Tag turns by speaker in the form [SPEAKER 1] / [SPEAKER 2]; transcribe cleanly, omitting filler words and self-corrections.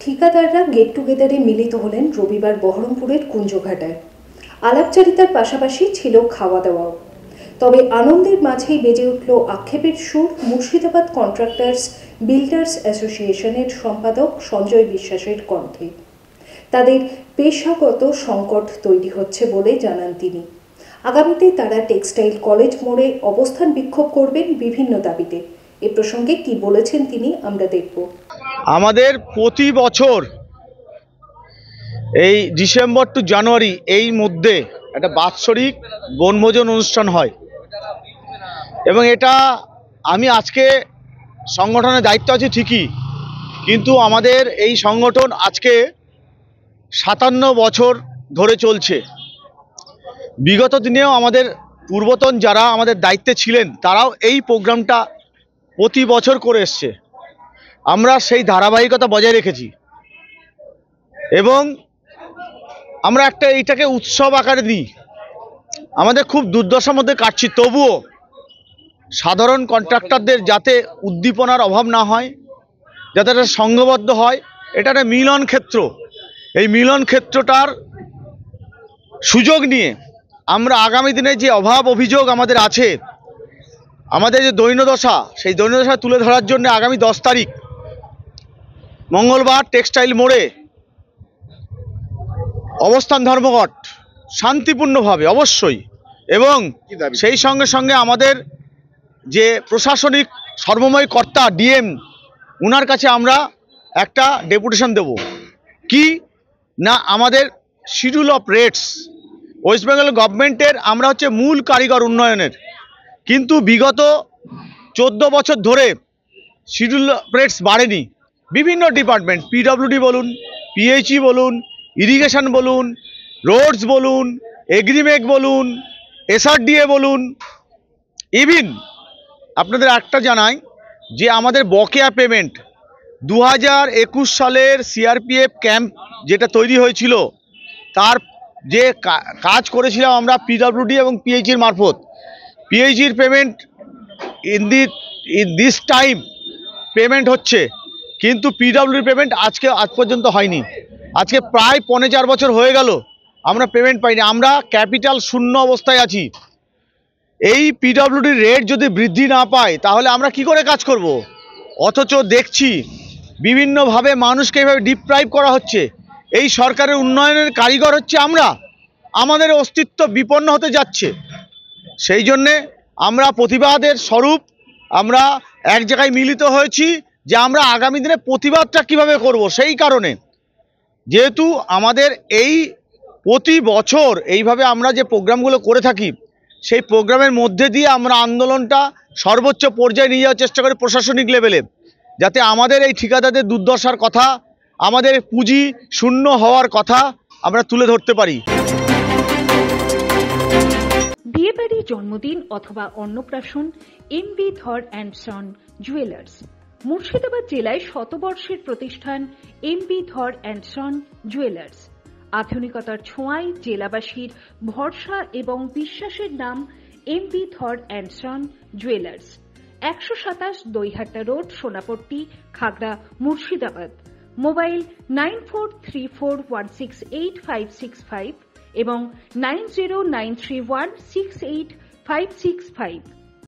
[SPEAKER 1] ঠিকাদাররা gate টুগেদারে মিলিত হলেন রবিবার বহরমপুরের কুঞ্জঘাটায়। আলাপচারিতার পাশাপাশি ছিল খাওয়া দাওয়াও। তবে আনন্দের মাঝেই বেজে উঠল আক্ষেপের সুর মুর্শিদাবাদ কন্ট্রাক্টার্স বিল্ডার্স অ্যাসোসিয়েশনের সম্পাদক সঞ্জয় বিশ্বাসের কণ্ঠে। তাদের পেশাগত সংকট তৈরি হচ্ছে বলে জানান তিনি। আগামীতে তারা টেক্সটাইল কলেজ মোড়ে অবস্থান বিক্ষোভ করবেন বিভিন্ন দাবিতে। এ প্রসঙ্গে কি বলেছেন তিনি আমরা দেখব।
[SPEAKER 2] আমাদের প্রতি বছর এই ডিসেম্বর টু জানুয়ারি এই মধ্যে একটা বাৎসরিক বনভোজন অনুষ্ঠান হয় এবং এটা আমি আজকে সংগঠনের দায়িত্ব আছে ঠিকই, কিন্তু আমাদের এই সংগঠন আজকে 57 বছর ধরে চলছে। বিগত দিনেও আমাদের পূর্বতন যারা আমাদের দায়িত্বে ছিলেন তারাও এই প্রোগ্রামটা প্রতি বছর করে এসছে। আমরা সেই ধারাবাহিকতা বজায় রেখেছি এবং আমরা এইটাকে উৎসব আকারে দিই। আমাদের খুব দুর্দশার মধ্যে কাটছি, তবুও সাধারণ কন্ট্রাক্টরদের যাতে উদ্দীপনার অভাব না হয়, যাতে এটা সংঘবদ্ধ হয়। এটা একটা মিলন ক্ষেত্র। এই মিলন ক্ষেত্রটার সুযোগ নিয়ে আমরা আগামী দিনে যে অভাব অভিযোগ আমাদের আছে, আমাদের যে দৈন্যদশা, সেই দৈন্যদশা তুলে ধরার জন্য আগামী 10 তারিখ মঙ্গলবার টেক্সটাইল মোড়ে অবস্থান ধর্মঘট শান্তিপূর্ণভাবে অবশ্যই, এবং সেই সঙ্গে সঙ্গে আমাদের যে প্রশাসনিক সর্বময় কর্তা ডিএম, উনার কাছে আমরা একটা ডেপুটেশন দেব কি না, আমাদের schedule of rates West Bengal গভর্নমেন্টের আমরা হচ্ছে মূল কারিগর উন্নয়নের, কিন্তু বিগত 14 বছর ধরে শিডিউল অফ রেটস বাড়েনি। বিভিন্ন ডিপার্টমেন্ট, পিডব্লিউডি বলুন, পিএইচই বলুন, ইরিগেশন বলুন, রোডস বলুন, এগ্রিমেক বলুন, এসআরডিএ বলুন, ইভিন আপনাদের একটা জানাই যে আমাদের বকেয়া পেমেন্ট 2021 সালের সিআরপিএফ ক্যাম্প যেটা তৈরি হয়েছিল, তার যে কাজ করেছিলাম আমরা পিডব্লিউডি এবং পিএইচির মারফত, পিএইচির payment in this time payment হচ্ছে, কিন্তু পিডব্লিউডি পেমেন্ট আজ পর্যন্ত হয়নি। আজকে প্রায় 4.5 বছর হয়ে গেল আমরা পেমেন্ট পাইনি। আমরা ক্যাপিটাল শূন্য অবস্থায় আছি। এই পিডব্লিউডি রেট যদি বৃদ্ধি না পায় তাহলে আমরা কি করে কাজ করব? অথচ দেখছি বিভিন্নভাবে মানুষকে এইভাবে ডিপ্রাইভ করা হচ্ছে। এই সরকারের উন্নয়নের কারিগর হচ্ছে আমরা, আমাদের অস্তিত্ব বিপন্ন হতে যাচ্ছে। সেই জন্যে আমরা প্রতিবাদের স্বরূপ আমরা এক জায়গায় মিলিত হয়েছি যে আমরা আগামী দিনে প্রতিবাদটা কিভাবে করব। সেই কারণে যেহেতু আমাদের এই প্রতি বছর এইভাবে আমরা যে প্রোগ্রামগুলো করে থাকি, সেই প্রোগ্রামের মধ্যে দিয়ে আমরা আন্দোলনটা সর্বোচ্চ পর্যায়ে নিয়ে যাওয়ার চেষ্টা করি প্রশাসনিক লেভেলে, যাতে আমাদের এই ঠিকাদারদের দুর্দশার কথা, আমাদের পুঁজি শূন্য হওয়ার কথা আমরা তুলে ধরতে পারি।
[SPEAKER 3] বিয়েবাড়ি, জন্মদিন অথবা অন্নপ্রাশন এমবি ধর অ্যান্ড সন জুয়েলার্স। মুর্শিদাবাদ জেলায় শতবর্ষের প্রতিষ্ঠান এমবি ধর অ্যান্ড সন জুয়েলার্স। আধুনিকতার ছোঁয়ায় জেলাবাসীর ভরসা এবং বিশ্বাসের নাম এমবি ধর and son jewellers. 127 Daihata road, Sonapatti, Khagra, Murshidabad. Mobile 9434168565 এবং 9093168565।